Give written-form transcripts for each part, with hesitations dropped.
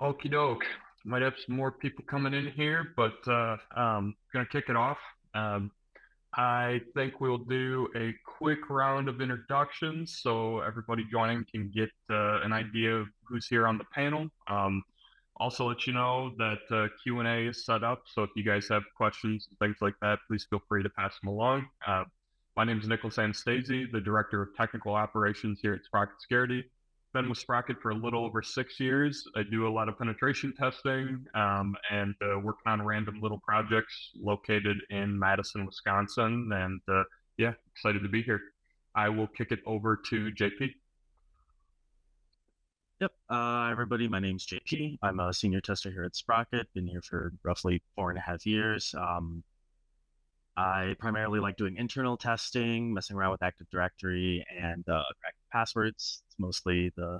Okie doke. Might have some more people coming in here, but gonna kick it off. Um, I think we'll do a quick round of introductions so everybody joining can get an idea of who's here on the panel. Also let you know that Q&A is set up, so if you guys have questions and things like that, please feel free to pass them along. My name is Nicholas Anastasi, the Director of Technical Operations here at Sprocket Security. Been with Sprocket for a little over 6 years. I do a lot of penetration testing and working on random little projects located in Madison, Wisconsin. And yeah, excited to be here. I will kick it over to JP. Yep. Everybody, my name's JP. I'm a senior tester here at Sprocket. Been here for roughly 4.5 years. I primarily like doing internal testing, messing around with Active Directory, and cracking passwords. It's mostly the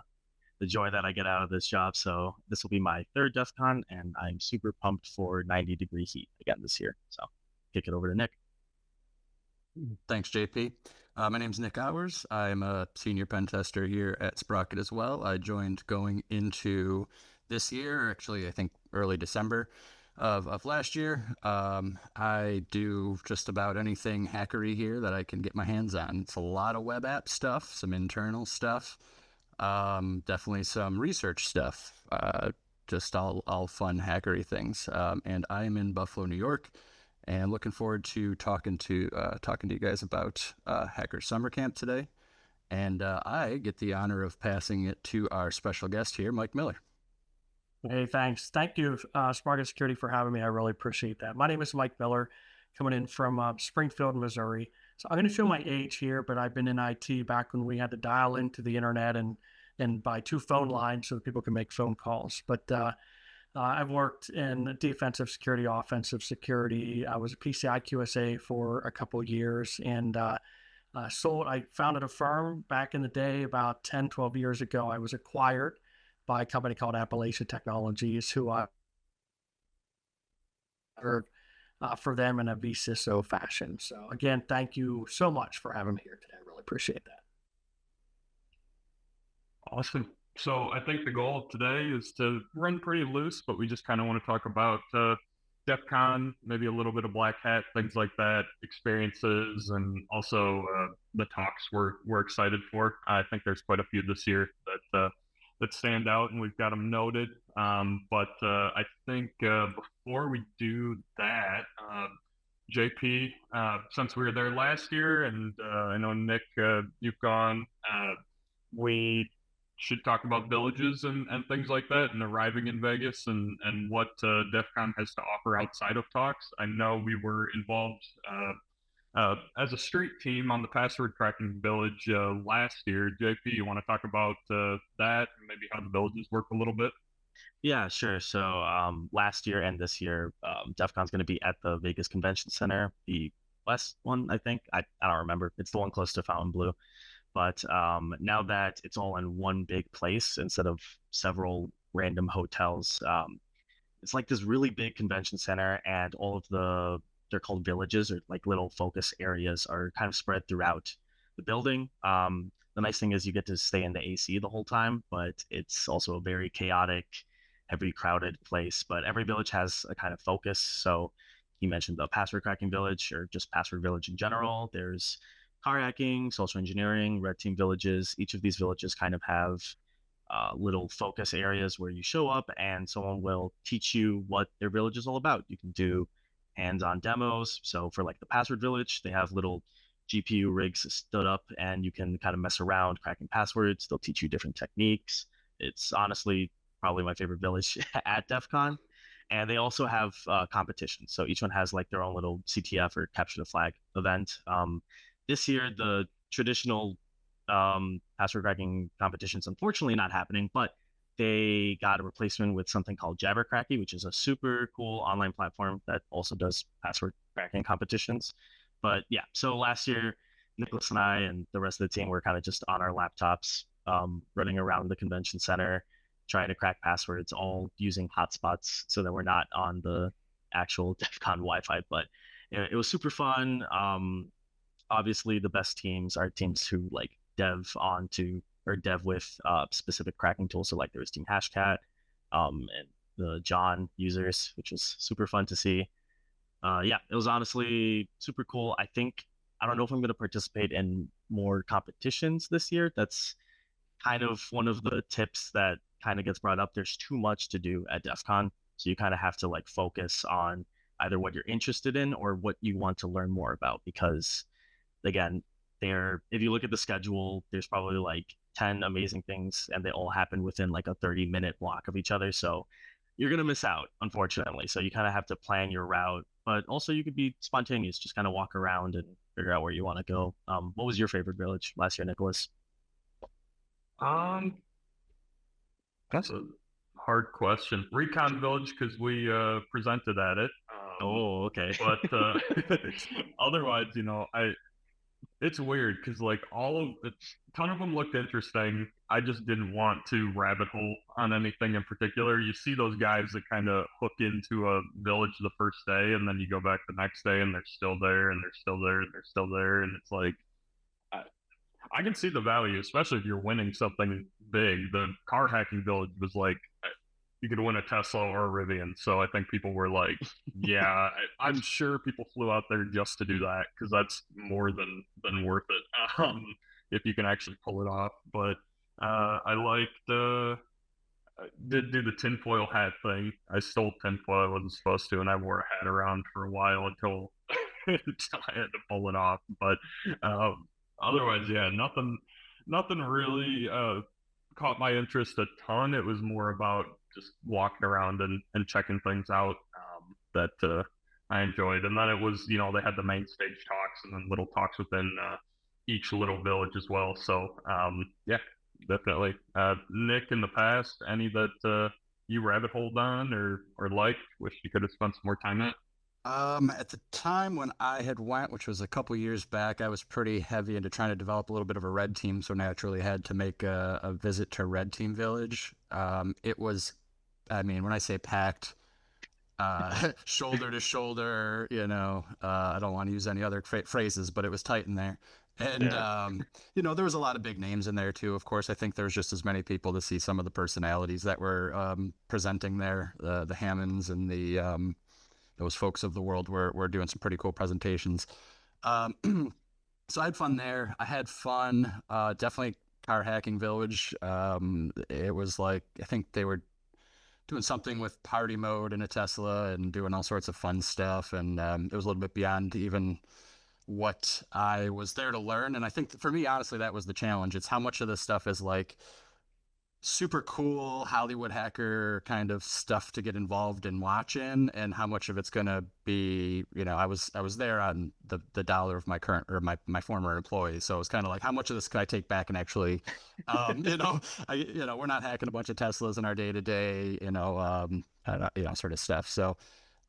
joy that I get out of this job. So this will be my third DEF CON, and I'm super pumped for 90-degree heat again this year. So kick it over to Nick. Thanks, JP. My name's Nick Hours. I'm a senior pen tester here at Sprocket as well. I joined going into this year, actually, I think early December of last year. I do just about anything hackery here that I can get my hands on. It's a lot of web app stuff, some internal stuff, definitely some research stuff, just all fun hackery things. And I am in Buffalo, New York, and looking forward to talking to you guys about Hacker Summer Camp today. And I get the honor of passing it to our special guest here, Mike Miller. Hey, thanks. Thank you, Sprocket Security, for having me. I really appreciate that. My name is Mike Miller, coming in from Springfield, Missouri. So I'm going to show my age here, but I've been in IT back when we had to dial into the internet and buy 2 phone lines so that people can make phone calls. But I've worked in defensive security, offensive security. I was a PCI QSA for a couple of years, and I founded a firm back in the day about 10, 12 years ago. I was acquired by a company called Appalachian Technologies, who I worked for them in a vCISO fashion. So again, thank you so much for having me here today. I really appreciate that. Awesome. So I think the goal of today is to run pretty loose, but we just kind of want to talk about DEF CON, maybe a little bit of Black Hat, things like that, experiences, and also the talks we're excited for. I think there's quite a few this year that stand out, and we've got them noted. But I think before we do that, JP, since we were there last year, and I know Nick, you've gone, we should talk about villages and things like that, and arriving in Vegas and what DEF CON has to offer outside of talks. I know we were involved as a street team on the password cracking village last year. JP, you want to talk about that and maybe how the villages work a little bit? Yeah, sure. So last year and this year, DEF CON's going to be at the Vegas Convention Center, the west one, I think. I don't remember. It's the one close to Fontainebleau. But now that it's all in one big place instead of several random hotels, it's like this really big convention center, and all of they're called villages, or like little focus areas, are kind of spread throughout the building. The nice thing is you get to stay in the AC the whole time, but it's also a very chaotic, heavy crowded place. But every village has a kind of focus. So you mentioned the password cracking village, or just password village in general. There's car hacking, social engineering, red team villages. Each of these villages kind of have little focus areas where you show up and someone will teach you what their village is all about. You can do hands-on demos. So for like the password village, they have little GPU rigs stood up and you can kind of mess around cracking passwords. They'll teach you different techniques. It's honestly probably my favorite village at DEF CON. And they also have competitions. So each one has like their own little CTF, or capture the flag, event. This year, the traditional password cracking competition's unfortunately not happening, but they got a replacement with something called Jabbercracky, which is a super cool online platform that also does password cracking competitions. But yeah, so last year, Nicholas and I and the rest of the team were kind of just on our laptops, running around the convention center, trying to crack passwords, all using hotspots so that we're not on the actual DEF CON Wi-Fi. But it was super fun. Obviously, the best teams are teams who like dev with specific cracking tools. So like there was Team Hashcat, and the John users, which was super fun to see. Yeah, it was honestly super cool. I don't know if I'm going to participate in more competitions this year. That's kind of one of the tips that kind of gets brought up. There's too much to do at DEF CON. So you kind of have to like focus on either what you're interested in or what you want to learn more about. Because again, if you look at the schedule, there's probably like 10 amazing things and they all happen within like a 30-minute block of each other. So you're going to miss out, unfortunately. So you kind of have to plan your route, but also you could be spontaneous, just kind of walk around and figure out where you want to go. What was your favorite village last year, Nicholas? That's a hard question. Recon Village, because we presented at it. Oh, okay. But otherwise, it's weird because like a ton of them looked interesting. I just didn't want to rabbit hole on anything in particular. You see those guys that kind of hook into a village the first day, and then you go back the next day, and they're still there, and they're still there, and they're still there, and it's like I can see the value, especially if you're winning something big. The car hacking village was like you could win a Tesla or a Rivian. So I think people were like, yeah, I'm sure people flew out there just to do that because that's more than worth it if you can actually pull it off. But I liked I did do the tinfoil hat thing. I stole tinfoil. I wasn't supposed to, and I wore a hat around for a while until I had to pull it off. But otherwise, yeah, nothing really caught my interest a ton. It was more about just walking around and checking things out that I enjoyed. And then it was, they had the main stage talks and then little talks within each little village as well. So yeah, definitely. Nick, in the past, any that you rabbit holed on or liked, wish you could have spent some more time at? At the time when I had went, which was a couple years back, I was pretty heavy into trying to develop a little bit of a red team, so naturally had to make a visit to Red Team Village. It was, when I say packed, shoulder to shoulder, I don't want to use any other phrases, but it was tight in there. And, there was a lot of big names in there too. Of course, I think there was just as many people to see some of the personalities that were presenting there, the Hammonds and those folks of the world were doing some pretty cool presentations. So I had fun there. I had fun, definitely car hacking village. It was like, I think they were doing something with party mode in a Tesla and doing all sorts of fun stuff. And it was a little bit beyond even what I was there to learn. And I think for me, honestly, that was the challenge. It's how much of this stuff is like super cool Hollywood hacker kind of stuff to get involved in watching, and how much of it's going to be, I was there on the dollar of my current or my former employees. So it's kind of like, how much of this can I take back and actually, we're not hacking a bunch of Teslas in our day to day, sort of stuff. So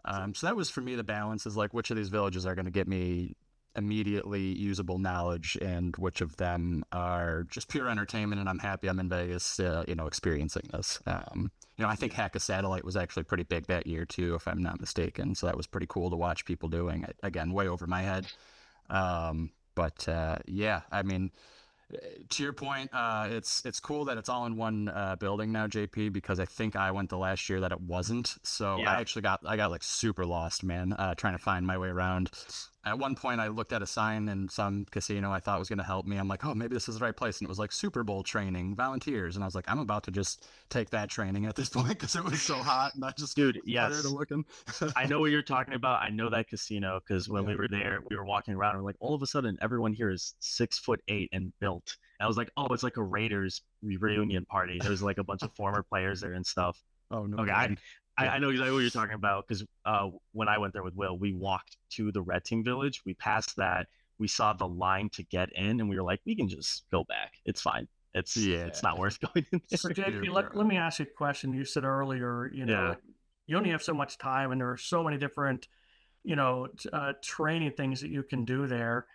that was for me, the balance is like, which of these villages are going to get me immediately usable knowledge and which of them are just pure entertainment, and I'm happy I'm in Vegas experiencing this. I think Hack a Satellite was actually pretty big that year too, if I'm not mistaken, so that was pretty cool to watch people doing it. Again, way over my head. Yeah, to your point, it's cool that it's all in one building now, JP, because I think I went the last year that it wasn't. So yeah. I got like super lost, man, trying to find my way around. At one point, I looked at a sign in some casino I thought was going to help me. I'm like, oh, maybe this is the right place. And it was like Super Bowl training, volunteers. And I was like, I'm about to just take that training at this point because it was so hot. And I just yes. looking. I know what you're talking about. I know that casino because when we were there, we were walking around. And we're like, all of a sudden, everyone here is 6'8" and built. And I was like, oh, it's like a Raiders reunion party. There's like a bunch of former players there and stuff. Oh, no. Okay, I know exactly what you're talking about because when I went there with Will, we walked to the Red Team Village. We passed that. We saw the line to get in, and we were like, we can just go back. It's fine. It's not worth going in there. So, JP, let me ask you a question. You said earlier, you only have so much time, and there are so many different, training things that you can do there.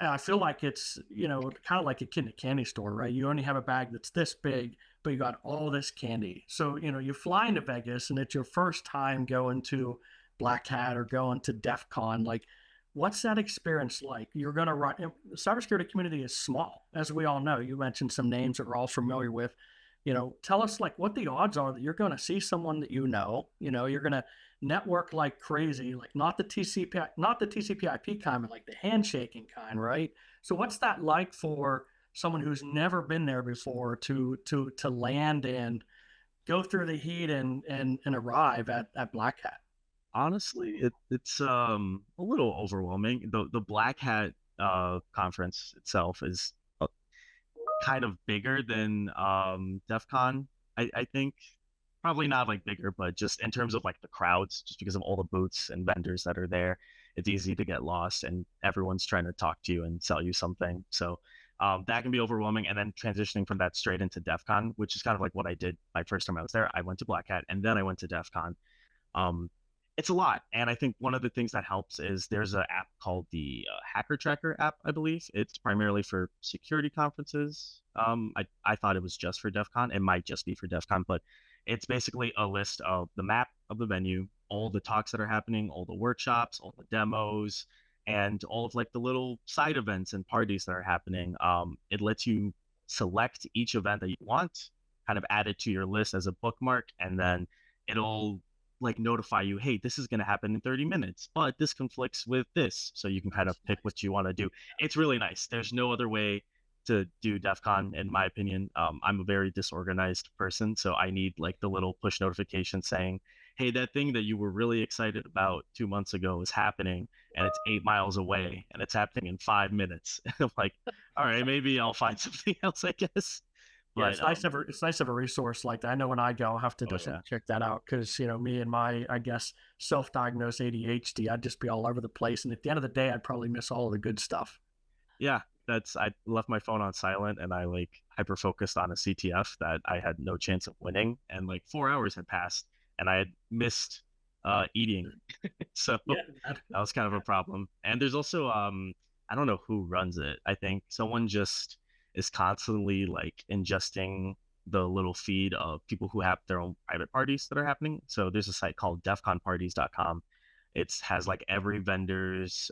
I feel like it's, kind of like a kid in a candy store, right? You only have a bag that's this big, but you got all this candy. So, you fly into Vegas and it's your first time going to Black Hat or going to DEF CON. Like, What's that experience like? You're going to run. The cybersecurity community is small, as we all know. You mentioned some names that we're all familiar with. Tell us like what the odds are that you're going to see someone that you're going to network like crazy, like not the TCP/IP kind, but like the handshaking kind, right? So what's that like for someone who's never been there before to land and go through the heat and arrive at Black Hat? Honestly, it's a little overwhelming. The Black Hat conference itself is kind of bigger than DEF CON. I think probably not like bigger, but just in terms of like the crowds, just because of all the booths and vendors that are there, it's easy to get lost, and everyone's trying to talk to you and sell you something. So that can be overwhelming. And then transitioning from that straight into DEF CON, which is kind of like what I did my first time I was there. I went to Black Hat and then I went to DEF CON. Um, it's a lot. And I think one of the things that helps is there's an app called the Hacker Tracker app, I believe. It's primarily for security conferences. I thought it was just for DEF CON. It might just be for DEF CON, but it's basically a list of the map of the venue, all the talks that are happening, all the workshops, all the demos, and all of like the little side events and parties that are happening. It lets you select each event that you want, kind of add it to your list as a bookmark, and then it'll like notify you, hey, this is going to happen in 30 minutes, but this conflicts with this. So you can kind of pick what you want to do. It's really nice. There's no other way to do DEF CON, in my opinion. I'm a very disorganized person, so I need like the little push notification saying, hey, that thing that you were really excited about 2 months ago is happening, and it's 8 miles away, and it's happening in 5 minutes. I'm like, all right, maybe I'll find something else, I guess. Yeah, But it's nice to have a resource like that. I know when I go, I'll have to definitely check that out because me and my, I guess, self-diagnosed ADHD, I'd just be all over the place, and at the end of the day, I'd probably miss all of the good stuff. yeah, I left my phone on silent, and I like hyper focused on a CTF that I had no chance of winning, and like 4 hours had passed, and I had missed eating, so Yeah, that was kind of a problem. And there's also I don't know who runs it. I think someone just is constantly like ingesting the little feed of people who have their own private parties that are happening. So there's a site called defconparties.com. It has like every vendor's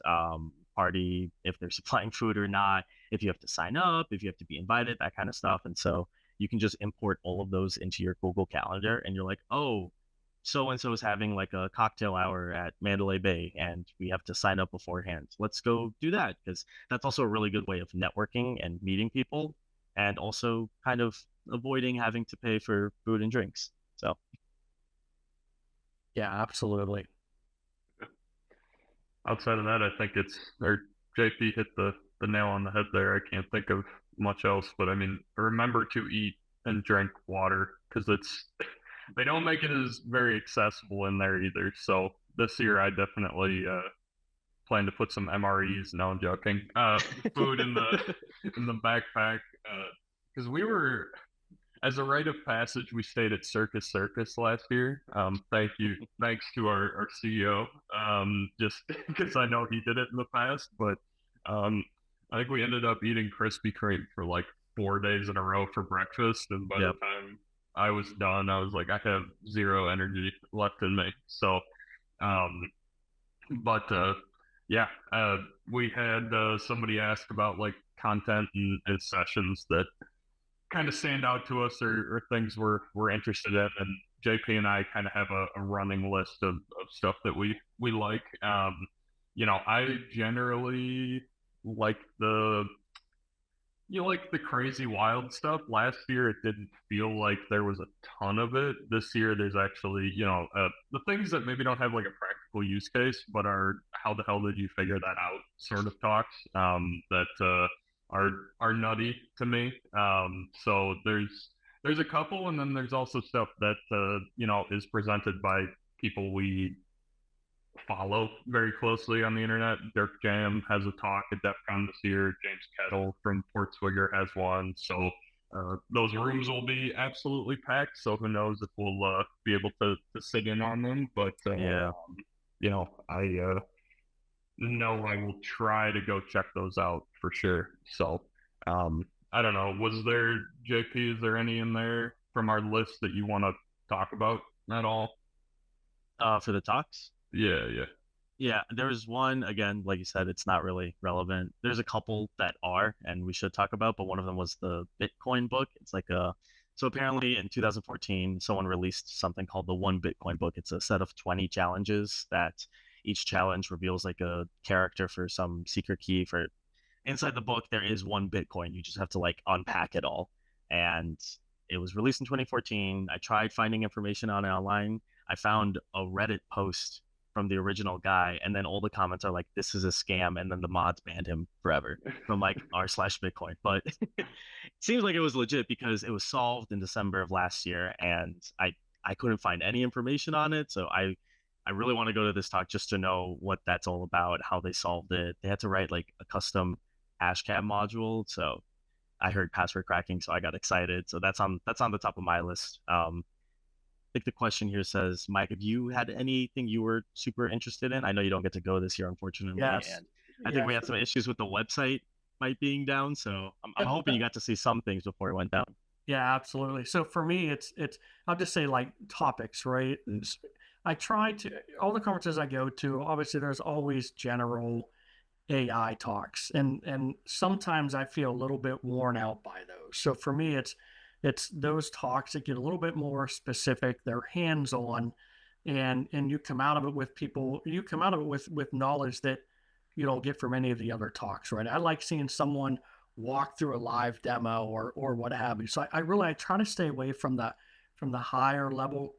party, if they're supplying food or not, if you have to sign up, if you have to be invited, that kind of stuff. And so you can just import all of those into your Google Calendar, and you're like, oh, so and so is having like a cocktail hour at Mandalay Bay, and we have to sign up beforehand. Let's go do that, because that's also a really good way of networking and meeting people, and also kind of avoiding having to pay for food and drinks. So yeah, absolutely. Outside of that, I think JP hit the nail on the head there. I can't think of much else, but I mean, remember to eat and drink water, because they don't make it as very accessible in there either. So this year, I definitely plan to put some MREs. No, I'm joking. Food in the backpack, because we were, as a rite of passage, we stayed at Circus last year. Thanks to our CEO. Just because I know he did it in the past, but I think we ended up eating Krispy Kreme for like 4 days in a row for breakfast, and by the time I was done, I was like, I have zero energy left in me. So, yeah, we had somebody ask about like content and sessions that kind of stand out to us, or things we're interested in, and JP and I kind of have a running list of stuff that we like. I generally like the crazy wild stuff. Last year it didn't feel like there was a ton of it. This year there's actually the things that maybe don't have like a practical use case, but are how the hell did you figure that out sort of talks that are nutty to me. So there's a couple, and then there's also stuff that is presented by people we follow very closely on the internet. Dirk Jam has a talk at DEF CON this year. James Kettle from Port Swigger has one. So those rooms will be absolutely packed. So who knows if we'll be able to sit in on them. But I know I will try to go check those out for sure. So I don't know. JP, is there any in there from our list that you want to talk about at all? For the talks? Yeah. Yeah, there was one, again, like you said, it's not really relevant. There's a couple that are, and we should talk about, but one of them was the Bitcoin book. It's like so apparently in 2014, someone released something called the One Bitcoin book. It's a set of 20 challenges that each challenge reveals like a character for some secret key for inside the book. There is one Bitcoin. You just have to like unpack it all. And it was released in 2014. I tried finding information on it online. I found a Reddit post from the original guy, and then all the comments are like, "This is a scam," and then the mods banned him forever from like r/Bitcoin. But it seems like it was legit because it was solved in December of last year, and I couldn't find any information on it. So I really want to go to this talk just to know what that's all about, how they solved it. They had to write like a custom hashcat module, so I heard password cracking, so I got excited. So that's on the top of my list. I think the question here says, Mike, have you had anything you were super interested in? I know you don't get to go this year, unfortunately, Yes. and I think we had some issues with the website might being down. So I'm hoping you got to see some things before it went down. Yeah, absolutely. So for me, it's I'll just say like topics, right? I try to all the conferences I go to. Obviously, there's always general AI talks, and sometimes I feel a little bit worn out by those. So for me, it's those talks that get a little bit more specific. They're hands on, and you come out of it with people. You come out of it with knowledge that you don't get from any of the other talks, right? I like seeing someone walk through a live demo or what have you. So I try to stay away from the higher level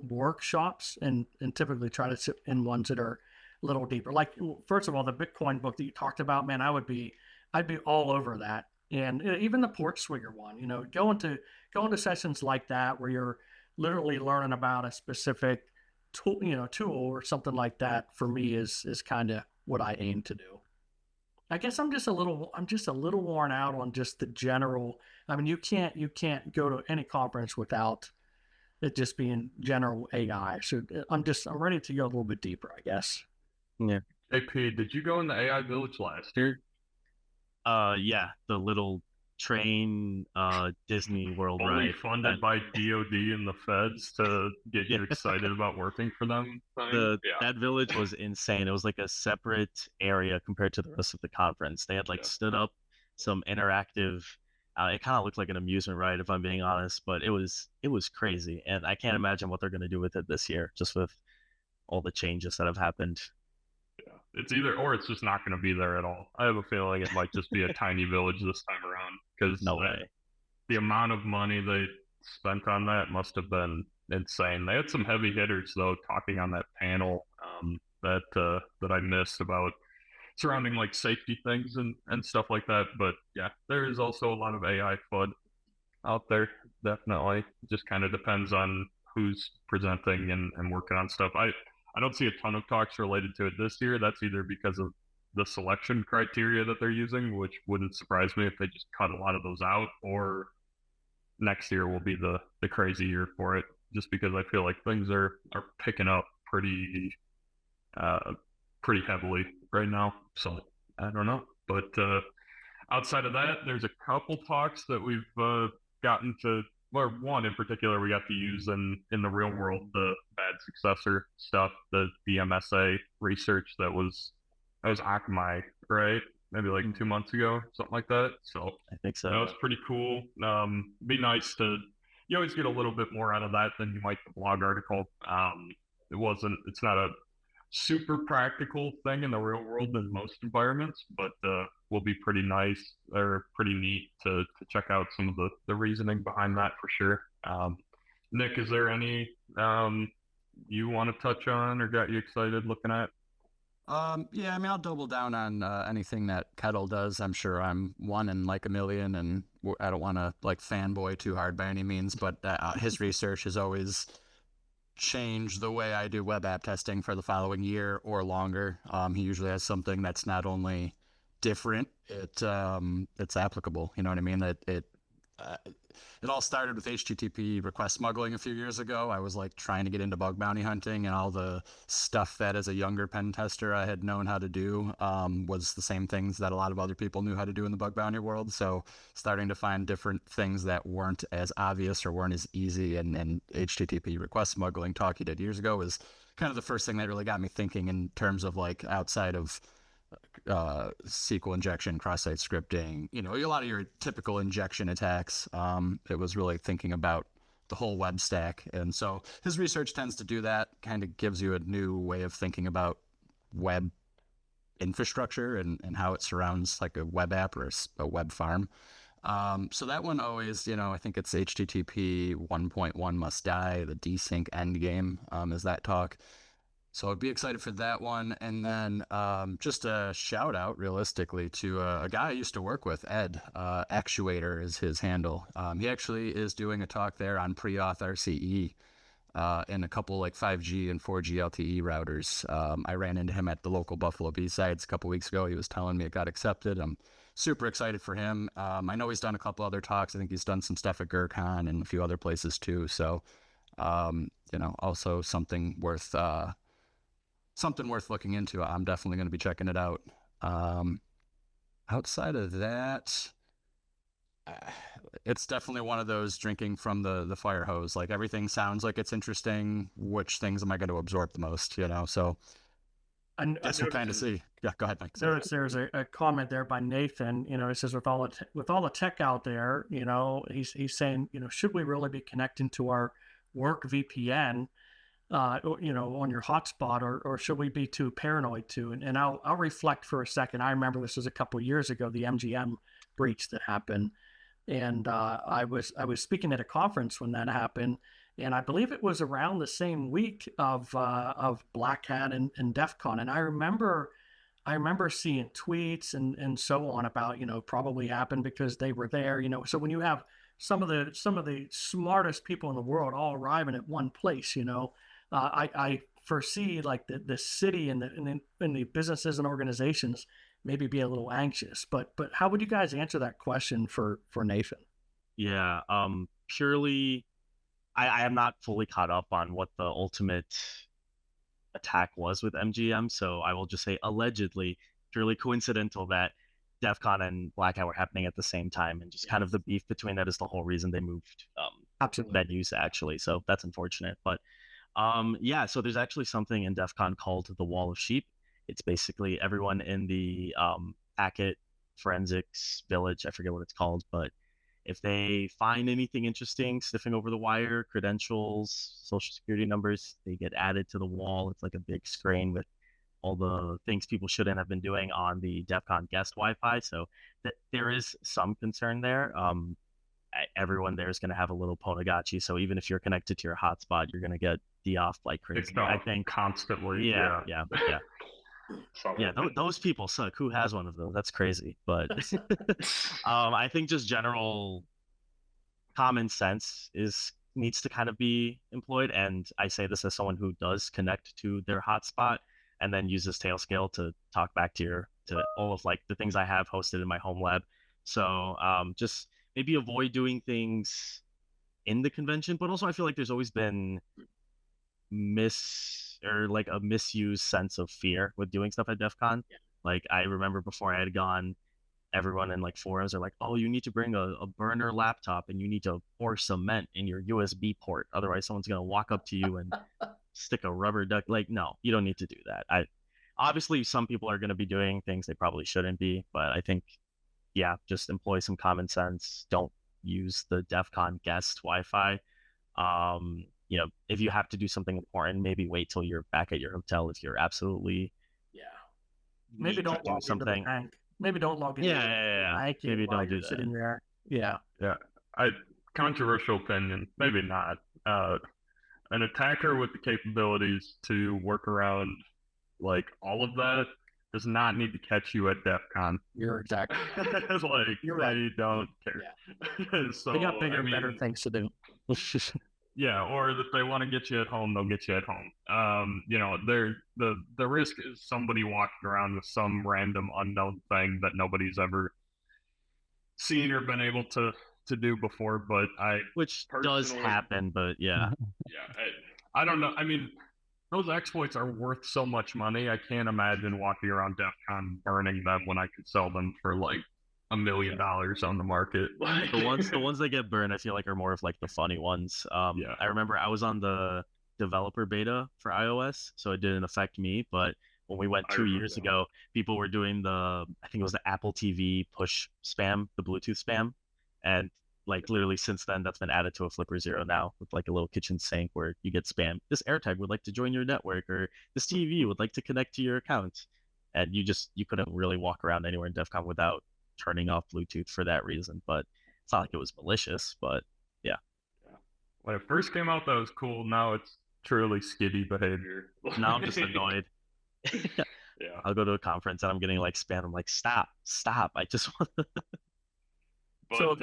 workshops and typically try to sit in ones that are a little deeper. Like first of all, the Bitcoin book that you talked about, man, I'd be all over that. And even the port swinger one, going to sessions like that where you're literally learning about a specific tool or something like that for me is kind of what I aim to do. I guess I'm just a little worn out on just the general. I mean, you can't go to any conference without it just being general AI. So I'm ready to go a little bit deeper, I guess. Yeah. AP, did you go in the AI Village last year? Yeah, the little train Disney World Fully ride. funded by DOD and the feds to get you Yeah. excited about working for them. That village was insane. It was like a separate area compared to the rest of the conference. They had like stood up some interactive. It kind of looked like an amusement ride, if I'm being honest, but it was crazy, and I can't imagine what they're going to do with it this year, just with all the changes that have happened. Yeah, it's either or it's just not going to be there at all. I have a feeling it might just be a tiny village this time around because No way. the amount of money they spent on that must have been insane. They had some heavy hitters though talking on that panel that I missed about surrounding like safety things and stuff like that. But yeah, there is also a lot of AI FUD out there. Definitely, just kind of depends on who's presenting and working on stuff. I don't see a ton of talks related to it this year. That's either because of the selection criteria that they're using, which wouldn't surprise me if they just cut a lot of those out, or next year will be the crazy year for it. Just because I feel like things are picking up uh pretty heavily right now. So I don't know, but outside of that, there's a couple talks that we've gotten to. Or one in particular, we got to use in the real world, the bad successor stuff, the BMSA research that was Akamai, right? Maybe like 2 months ago, something like that. So I think so. that was pretty cool. Be nice to. You always get a little bit more out of that than you might the blog article. It's not a super practical thing in the real world in most environments, but will be pretty nice or pretty neat to check out some of the reasoning behind that for sure. Nick, is there any you want to touch on or got you excited looking at? Yeah, I mean, I'll double down on anything that Kettle does. I'm sure I'm one in like a million, and I don't want to like fanboy too hard by any means, but his research has always changed the way I do web app testing for the following year or longer. He usually has something that's not only different, it's applicable. You know what I mean? That it all started with HTTP request smuggling a few years ago. I was like trying to get into bug bounty hunting, and all the stuff that as a younger pen tester I had known how to do was the same things that a lot of other people knew how to do in the bug bounty world. So starting to find different things that weren't as obvious or weren't as easy, and HTTP request smuggling talk you did years ago was kind of the first thing that really got me thinking in terms of like outside of SQL injection, cross-site scripting, a lot of your typical injection attacks. It was really thinking about the whole web stack. And so his research tends to do that, kind of gives you a new way of thinking about web infrastructure and how it surrounds like a web app or a web farm. So that one always, I think it's HTTP 1.1 must die, the desync endgame is that talk. So I'd be excited for that one. And then just a shout out realistically to a guy I used to work with, Ed. Actuator is his handle. He actually is doing a talk there on pre-auth RCE and a couple like 5G and 4G LTE routers. I ran into him at the local Buffalo B-Sides a couple weeks ago. He was telling me it got accepted. I'm super excited for him. I know he's done a couple other talks. I think he's done some stuff at GERCON and a few other places too. So, also something worth looking into. I'm definitely going to be checking it out. Outside of that, it's definitely one of those drinking from the fire hose. Like everything sounds like it's interesting. Which things am I going to absorb the most? So I guess we'll kind of see. Yeah, go ahead, Mike. There's a comment there by Nathan. It says with all the tech out there, he's saying, should we really be connecting to our work VPN? On your hotspot, or should we be too paranoid too? And I'll reflect for a second. I remember this was a couple of years ago, the MGM breach that happened, and I was speaking at a conference when that happened, and I believe it was around the same week of Black Hat and DEFCON, and I remember seeing tweets and so on about probably happened because they were there. So when you have some of the smartest people in the world all arriving at one place, I foresee like the city and the businesses and organizations maybe be a little anxious. But how would you guys answer that question for Nathan? Yeah, purely, I am not fully caught up on what the ultimate attack was with MGM, so I will just say allegedly, purely coincidental that DEF CON and Black Hat were happening at the same time, and just kind of the beef between that is the whole reason they moved venues actually. So that's unfortunate, but so there's actually something in DEF CON called the Wall of Sheep. It's basically everyone in the packet forensics village, I forget what it's called, but if they find anything interesting sniffing over the wire, credentials, social security numbers, they get added to the wall. It's like a big screen with all the things people shouldn't have been doing on the DEF CON guest Wi-Fi. So there is some concern there. Everyone there is going to have a little Ponagachi. So even if you're connected to your hotspot, you're going to get D-off like crazy. I think constantly. Yeah. Those people suck. Who has one of those? That's crazy. But I think just general common sense needs to kind of be employed. And I say this as someone who does connect to their hotspot and then uses Tailscale to talk back to all of like the things I have hosted in my home lab. So just maybe avoid doing things in the convention, but also I feel like there's always been a misused sense of fear with doing stuff at DEF CON. Yeah. Like I remember before I had gone, everyone in like forums are like, oh, you need to bring a burner laptop and you need to pour cement in your USB port. Otherwise someone's going to walk up to you and stick a rubber duck. Like, no, you don't need to do that. Obviously some people are going to be doing things they probably shouldn't be, but I think, just employ some common sense. Don't use the DEF CON guest Wi-Fi. If you have to do something important, maybe wait till you're back at your hotel if you're absolutely maybe don't log into the bank. Maybe don't log into the bank. Maybe don't do that. Sitting there. Yeah. Controversial opinion, maybe not. An attacker with the capabilities to work around like all of that does not need to catch you at DEF CON. You're exactly you're right. I don't care. Yeah. So, they got bigger, better things to do. Or if they want to get you at home, they'll get you at home. The risk is somebody walking around with some random unknown thing that nobody's ever seen or been able to to do before, but which does happen, but yeah. Yeah, I don't know. I mean, those exploits are worth so much money. I can't imagine walking around DEF CON burning them when I could sell them for like $1 million on the market. The ones that get burned, I feel like, are more of like the funny ones. Yeah. I remember I was on the developer beta for iOS, so it didn't affect me. But when we went 2 years ago, people were doing I think it was the Apple TV push spam, the Bluetooth spam, and like literally since then, that's been added to a Flipper Zero now with like a little kitchen sink where you get spam. This AirTag would like to join your network, or this TV would like to connect to your account, and you couldn't really walk around anywhere in DEF CON without turning off Bluetooth for that reason. But it's not like it was malicious, but yeah. When it first came out, that was cool. Now it's truly skiddy behavior. Now I'm just annoyed. Yeah. I'll go to a conference and I'm getting like spam. I'm like, stop. I just want to. So,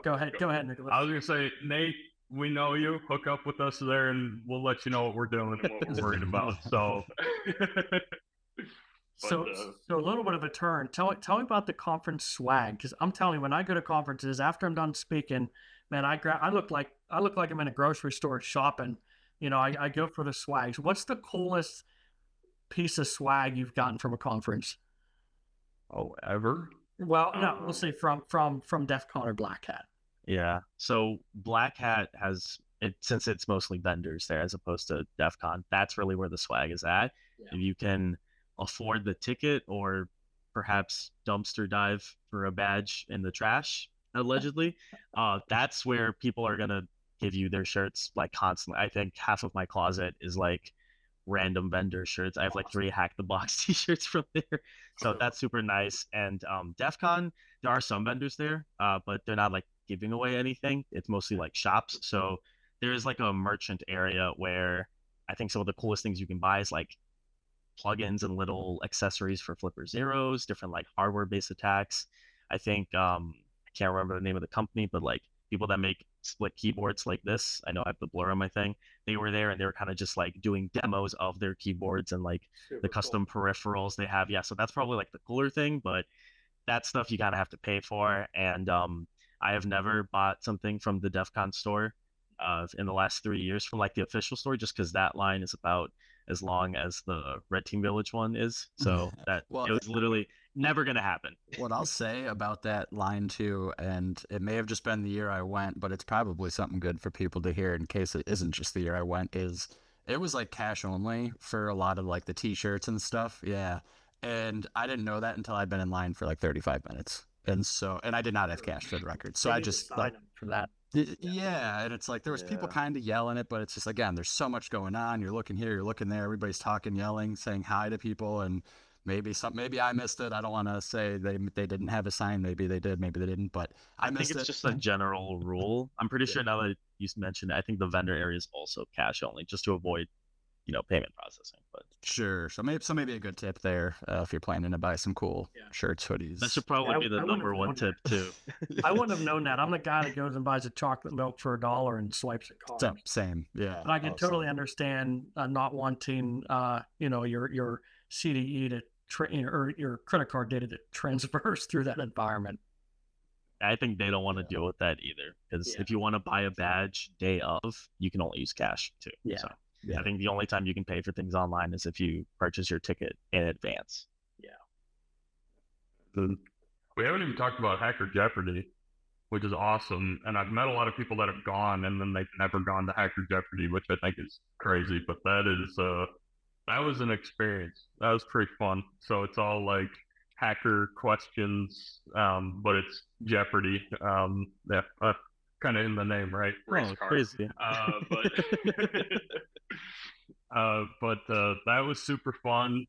go ahead, Nicholas. I was gonna say, Nate, we know you. Hook up with us there, and we'll let you know what we're doing and what we're worried about. So. So a little bit of a turn. Tell me about the conference swag, because I'm telling you, when I go to conferences, after I'm done speaking, man, I look like I'm in a grocery store shopping. You know, I go for the swags. What's the coolest piece of swag you've gotten from a conference? Oh, ever? Well, no, we'll say from DEF CON or Black Hat. Yeah. So Black Hat has it, since it's mostly vendors there as opposed to DEF CON. That's really where the swag is at. Yeah. If you can afford the ticket or perhaps dumpster dive for a badge in the trash, allegedly, that's where people are gonna give you their shirts like constantly. I think half of my closet is like random vendor shirts. I have like 3 Hack the Box t-shirts from there, so that's super nice. And DEF CON, there are some vendors there, but they're not like giving away anything. It's mostly like shops. So there's like a merchant area where I think some of the coolest things you can buy is like plugins and little accessories for Flipper Zeros, different like hardware-based attacks. I think I can't remember the name of the company, but like people that make split keyboards like this, I know I have the blur on my thing. They were there and they were kind of just like doing demos of their keyboards and like the custom peripherals they have. Yeah, so that's probably like the cooler thing, but that stuff you gotta have to pay for. And I have never bought something from the DEF CON store in the last 3 years from like the official store, just because that line is about as long as the Red Team Village one is. So that it was literally never going to happen. What I'll say about that line too, and it may have just been the year I went, but it's probably something good for people to hear in case it isn't just the year I went, is it was like cash only for a lot of like the t-shirts and stuff. Yeah. And I didn't know that until I'd been in line for like 35 minutes. And I did not have cash for the record. So I just like for that. Yeah, and it's like there was people kind of yelling it, but it's just, again, there's so much going on. You're looking here, you're looking there, everybody's talking, yelling, saying hi to people, and maybe I missed it. I don't want to say they didn't have a sign. Maybe they did, maybe they didn't, but I missed it. I think it's just a general rule. I'm pretty sure now that you mentioned it, I think the vendor area is also cash only, just to avoid payment processing. But sure, so maybe a good tip there if you're planning to buy some cool shirts, hoodies. That should probably be the number one tip too. I wouldn't have known that. I'm the guy that goes and buys a chocolate milk for $1 and swipes a card. Same, yeah. But I can totally understand not wanting your CDE to or your credit card data to transfers through that environment. I think they don't want to deal with that either, because if you want to buy a badge day of, you can only use cash too. Yeah. So I think the only time you can pay for things online is if you purchase your ticket in advance. Yeah. We haven't even talked about Hacker Jeopardy, which is awesome. And I've met a lot of people that have gone and then they've never gone to Hacker Jeopardy, which I think is crazy. But that was an experience. That was pretty fun. So it's all like hacker questions, but it's Jeopardy. Kind of in the name, right? Race car. Crazy. But that was super fun.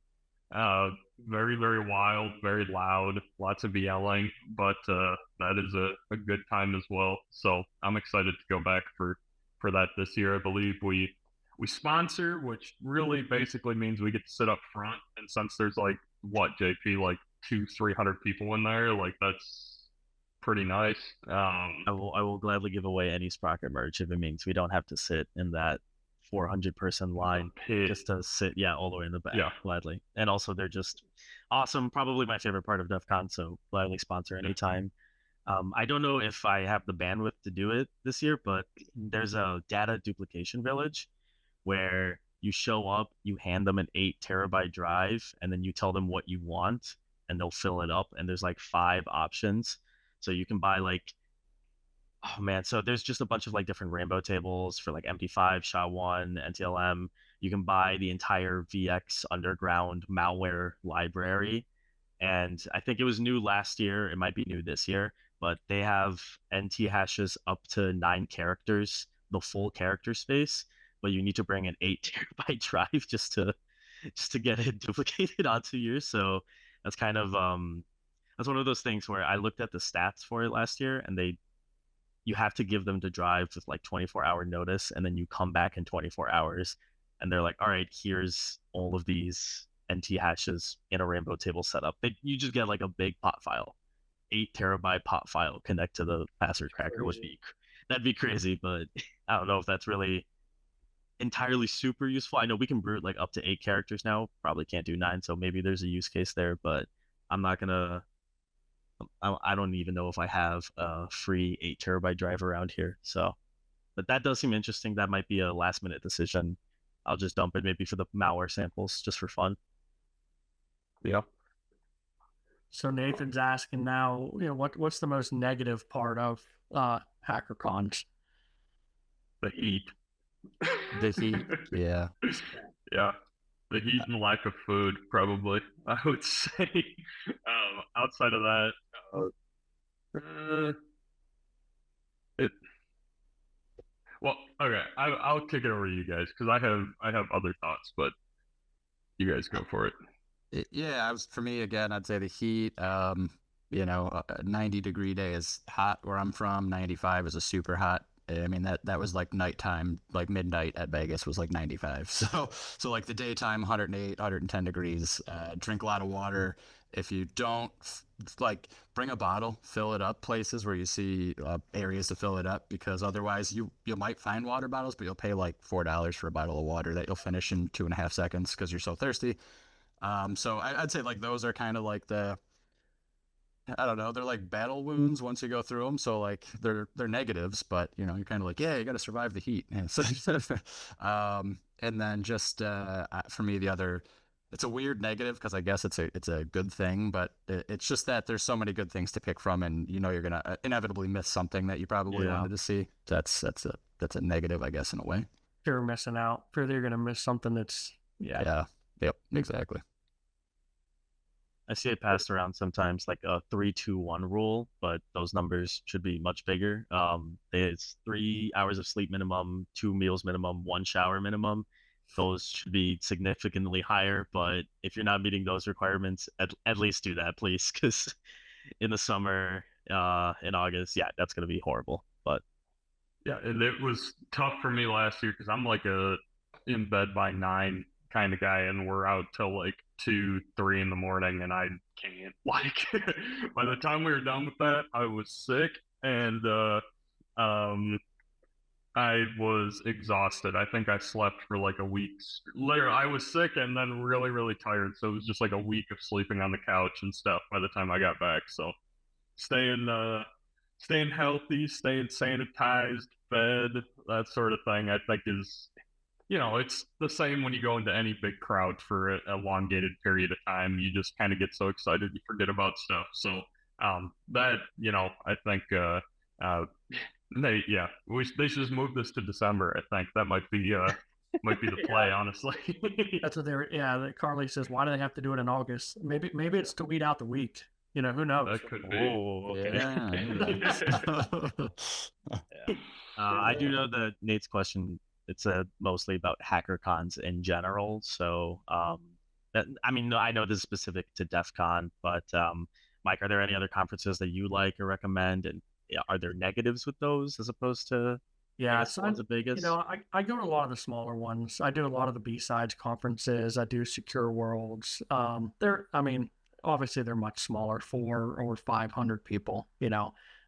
Very, very wild, very loud, lots of yelling, but that is a good time as well. So I'm excited to go back for that this year. I believe we sponsor, which really basically means we get to sit up front. And since there's like what, JP, like 200-300 people in there, like that's pretty nice. I will gladly give away any Sprocket merch if it means we don't have to sit in that 400-person line just to sit all the way in the back. Gladly. And also they're just awesome. Probably my favorite part of DEF CON, so gladly sponsor anytime. I don't know if I have the bandwidth to do it this year, but there's a data duplication village where you show up, you hand them an 8 terabyte drive, and then you tell them what you want, and they'll fill it up. And there's like 5 options. So you can buy like, oh man, so there's just a bunch of like different rainbow tables for like MD5, SHA-1, NTLM. You can buy the entire VX Underground malware library. And I think it was new last year. It might be new this year, but they have NT hashes up to 9 characters, the full character space. But you need to bring an 8 terabyte drive just to get it duplicated onto yours. So that's kind of that's one of those things where I looked at the stats for it last year, and you have to give them the drive with like 24-hour notice, and then you come back in 24 hours, and they're like, all right, here's all of these NT hashes in a rainbow table setup. You just get like a big pot file, 8 terabyte pot file connect to the password cracker that'd be crazy, but I don't know if that's really entirely super useful. I know we can brute like up to 8 characters now, probably can't do 9, so maybe there's a use case there, but I'm not gonna I don't even know if I have a free 8 terabyte drive around here. So, but that does seem interesting. That might be a last minute decision. I'll just dump it maybe for the malware samples just for fun. Yeah. So Nathan's asking now, what's the most negative part of HackerCons? The heat. The heat, yeah. Yeah. The heat and lack of food, probably, I would say. Outside of that, well, okay, I'll kick it over to you guys because I have other thoughts, but you guys go for it. Yeah, for me again, I'd say the heat. A 90-degree day is hot where I'm from. 95 is a super hot. I mean that was like nighttime, like midnight at Vegas was like 95. So like the daytime 108, 110 degrees. Drink a lot of water. If you don't like bring a bottle, fill it up places where you see areas to fill it up, because otherwise you might find water bottles, but you'll pay like $4 for a bottle of water that you'll finish in 2.5 seconds because you're so thirsty. So I'd say like those are kind of like I don't know, they're like battle wounds once you go through them. So like they're negatives, but you're kind of like, yeah, you got to survive the heat. And then just for me, it's a weird negative because I guess it's a good thing, but it's just that there's so many good things to pick from, and you're gonna inevitably miss something that you probably wanted to see. That's a negative, I guess, in a way. Fear of missing out. Fear that you're gonna miss something that's yeah. Yep, exactly. I see it passed around sometimes like a 3-2-1 rule, but those numbers should be much bigger. It's 3 hours of sleep minimum, 2 meals minimum, 1 shower minimum. Those should be significantly higher, but if you're not meeting those requirements, at least do that, please, because in the summer, in August, yeah, that's going to be horrible. But yeah, and it was tough for me last year because I'm like in bed by 9 kind of guy, and we're out till like 2, 3 in the morning, and I can't. Like, by the time we were done with that, I was sick, and I was exhausted. I think I slept for like a week. Later, I was sick and then really, really tired. So it was just like a week of sleeping on the couch and stuff by the time I got back. So staying healthy, staying sanitized, fed, that sort of thing, I think is, it's the same when you go into any big crowd for an elongated period of time. You just kind of get so excited you forget about stuff. So that, I think they should just move this to December. I think that might be the play, honestly. That's what that Carly says. Why do they have to do it in August? Maybe it's to weed out the weak. Who knows? That could be. Oh, okay. Yeah. I do know that Nate's question, it's mostly about HackerCons in general. So, I know this is specific to DEF CON, but Mike, are there any other conferences that you like or recommend? And are there negatives with those as opposed to the biggest? I go to a lot of the smaller ones. I do a lot of the B-sides conferences. I do Secure Worlds. Obviously they're much smaller, 400 or 500 people.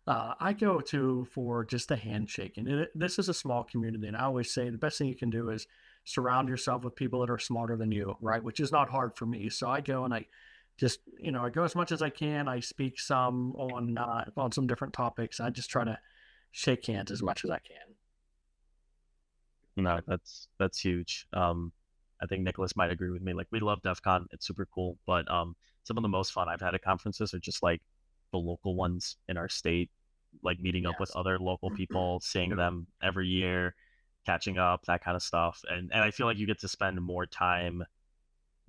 I go to for just a handshaking. This is a small community, and I always say the best thing you can do is surround yourself with people that are smarter than you, right? Which is not hard for me. So I go and I just, I go as much as I can. I speak some on some different topics. I just try to shake hands as much as I can. No, that's huge. I think Nicholas might agree with me. Like, we love DEF CON. It's super cool. But some of the most fun I've had at conferences are just like the local ones in our state, like meeting up with other local people, seeing them every year, catching up, that kind of stuff. And I feel like you get to spend more time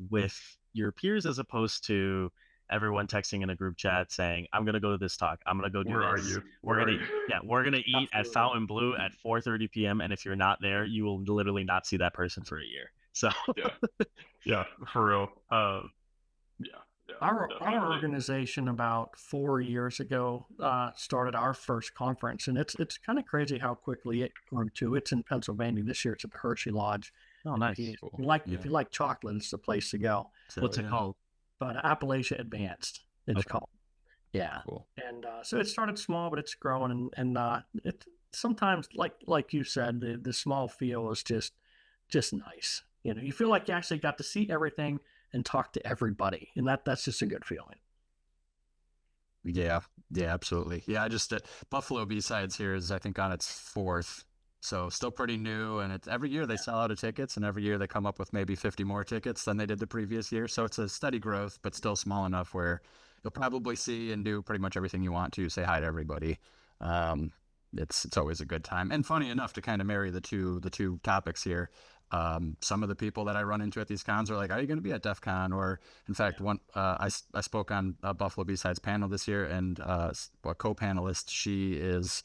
with your peers as opposed to everyone texting in a group chat saying, I'm going to go to this talk. I'm going to go do Where this. are you? We're going to eat at Fountain Blue at 4:30 p.m. And if you're not there, you will literally not see that person for a year. So yeah, for real. Our organization about 4 years ago started our first conference, and it's kind of crazy how quickly it grew too. It's in Pennsylvania this year. It's at the Hershey Lodge. Oh, nice. If you like chocolate, it's the place to go. So, what's it called? But Appalachia Advanced, it's called. Yeah. Cool. And so it started small, but it's growing, and it sometimes, like you said, the small feel is just nice. You feel like you actually got to see everything and talk to everybody, and that's just a good feeling. Yeah, absolutely. Yeah, I just Buffalo B-Sides here is, I think, on its 4th, so still pretty new, and it's every year they sell out of tickets, and every year they come up with maybe 50 more tickets than they did the previous year. So it's a steady growth, but still small enough where you'll probably see and do pretty much everything you want to, say hi to everybody. It's always a good time, and funny enough, to kind of marry the two topics here. Some of the people that I run into at these cons are like, are you going to be at DEF CON? Or in fact, I spoke on a Buffalo B-Sides panel this year, and a co-panelist, she is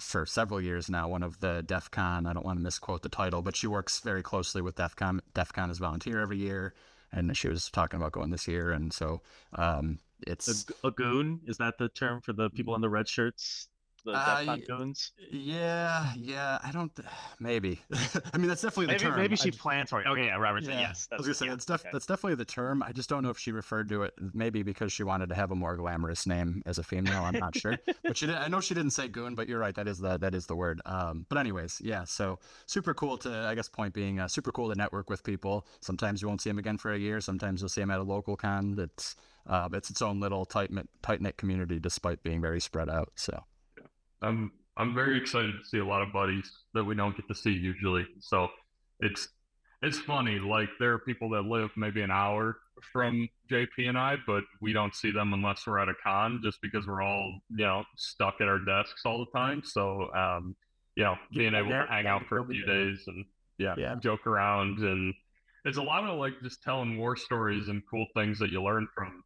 for several years now one of the DEF CON, I don't want to misquote the title, but she works very closely with DEF CON. DEF CON is volunteer every year, and she was talking about going this year. And so it's a goon. Is that the term for the people in the red shirts? The DEF CON goons? Yeah. I don't. Maybe. I mean, that's definitely the term. Maybe she plans for it. Okay, yeah, Robert. Yeah. Yes. I was gonna say that's definitely the term. I just don't know if she referred to it maybe because she wanted to have a more glamorous name as a female. I'm not sure, but I know she didn't say goon. But you're right. That is the word. But anyways, yeah. So super cool to, I guess, point being, super cool to network with people. Sometimes you won't see them again for a year. Sometimes you'll see them at a local con. It's its own little tight knit community, despite being very spread out. So. I'm very excited to see a lot of buddies that we don't get to see usually. So it's funny. Like, there are people that live maybe an hour from JP and I, but we don't see them unless we're at a con, just because we're all stuck at our desks all the time. So being able to hang out for a few days and joke around, and it's a lot of like just telling war stories and cool things that you learn from.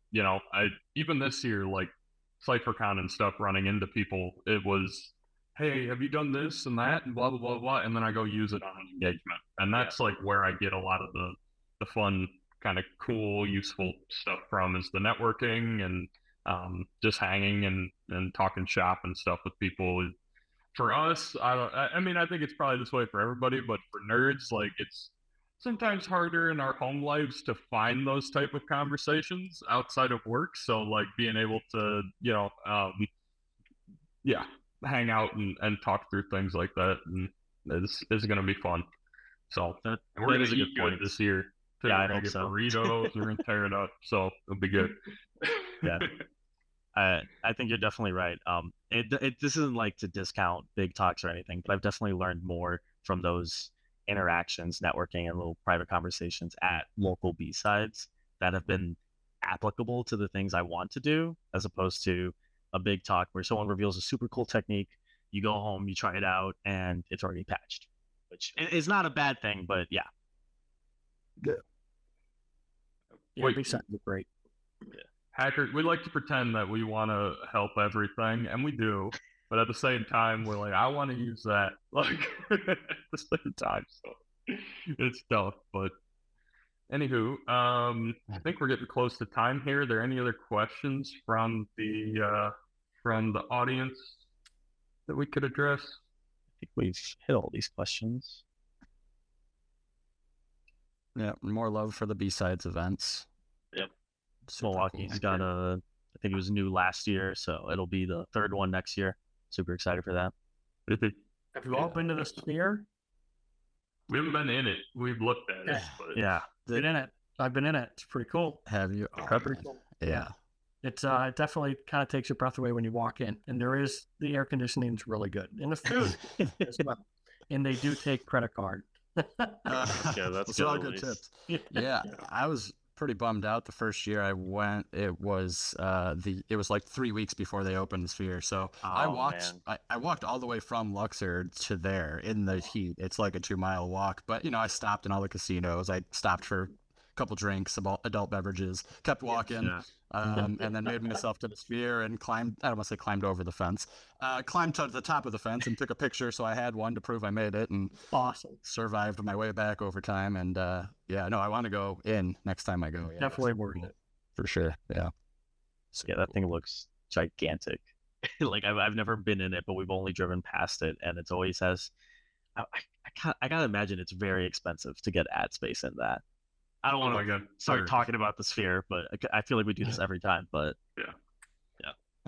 I even this year, like, CypherCon and stuff, running into people, it was, hey, have you done this and that and blah blah blah blah, and then I go use it on an engagement, and that's like where I get a lot of the fun, kind of cool, useful stuff from, is the networking and just hanging and talking shop and stuff with people. For us, I mean, I think it's probably this way for everybody, but for nerds, like, it's sometimes harder in our home lives to find those type of conversations outside of work. So, like, being able to, hang out and talk through things like that, and is going to be fun. So we're going to eat good this year. Yeah, I hope hope so. Burritos, we're going to tear it up. So it'll be good. Yeah. I think you're definitely right. This isn't like to discount big talks or anything, but I've definitely learned more from those interactions, networking, and little private conversations at local B-Sides that have been applicable to the things I want to do, as opposed to a big talk where someone reveals a super cool technique, you go home, you try it out, and it's already patched, which is not a bad thing, but yeah. B-Sides are great. Yeah. Hacker, we like to pretend that we want to help everything, and we do, but at the same time, we're like, I want to use that, like, at the same time. So it's tough, but anywho, I think we're getting close to time here. Are there any other questions from the audience that we could address? I think we've hit all these questions. Yeah, more love for the B-Sides events. Yep. Milwaukee's got I think it was new last year, so it'll be the third one next year. Super excited for that. Have you all been to the Sphere? We haven't been in it. We've looked at it. But yeah. Get in it. I've been in it. It's pretty cool. Have you? Oh, Pepper. man. Yeah. It's it definitely kind of takes your breath away when you walk in, and the air conditioning is really good, and the food as well. And they do take credit card. That's Those good. are all At good least. tips. Yeah, I was pretty bummed out the first year I went. It was like 3 weeks before they opened the Sphere. So I Oh, walked man. I walked all the way from Luxor to there in the heat. It's like a 2-mile walk. But I stopped in all the casinos. I stopped for a couple drinks, adult beverages, kept walking. Yeah. And then made myself to the Sphere and climbed. I don't want to say climbed over the fence. Climbed to the top of the fence and took a picture, so I had one to prove I made it, and Awesome. survived my way back over time. And yeah, no, I want to go in next time I go. Yeah, Definitely worth it. for sure. Yeah. So, yeah, that thing looks gigantic. Like I've never been in it, but we've only driven past it, and it's always has. I gotta imagine it's very expensive to get ad space in that. I don't Oh my want to God. start talking about the Sphere, but I feel like we do this every time. But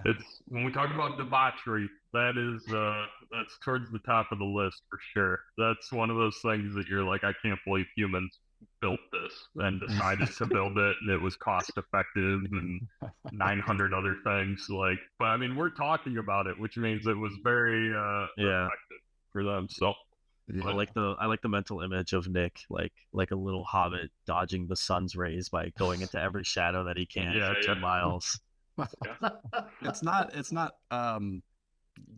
It's when we talk about debauchery, that's towards the top of the list for sure. That's one of those things that you're like, I can't believe humans built this and decided to build it, and it was cost effective and 900 other things. Like, but I mean, we're talking about it, which means it was very effective for them. So Yeah. I like the mental image of Nick like a little hobbit dodging the sun's rays by going into every shadow that he can for 2 miles. It's not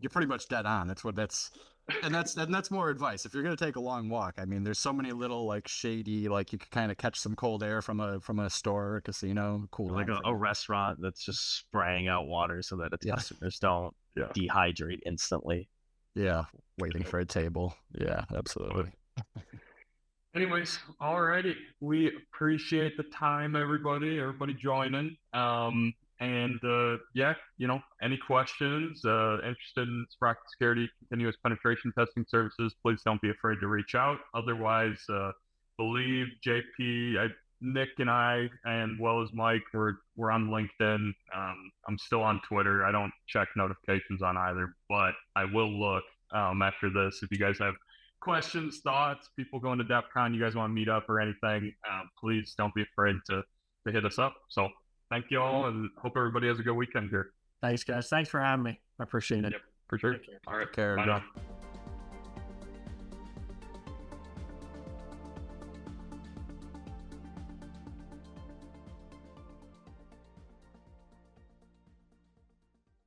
you're pretty much dead on. That's more advice. If you're gonna take a long walk, I mean, there's so many little like shady, like you could kind of catch some cold air from a store or a casino. Cool. Like a restaurant that's just spraying out water so that its customers don't dehydrate instantly. Yeah, waiting for a table. Yeah, absolutely. anyways, alrighty. We appreciate the time, everybody joining. And yeah, any questions, interested in Sprocket Security Continuous Penetration Testing Services, please don't be afraid to reach out. Otherwise, believe JP, Nick and I, and well as Mike, we're on LinkedIn. I'm still on Twitter. I don't check notifications on either, but I will look after this. If you guys have questions, thoughts, people going to DEFCON, you guys want to meet up or anything, please don't be afraid to hit us up. So thank you all, and hope everybody has a good weekend here. Thanks, guys. Thanks for having me. I appreciate it. Yep, for sure. All right. Take care. Bye now.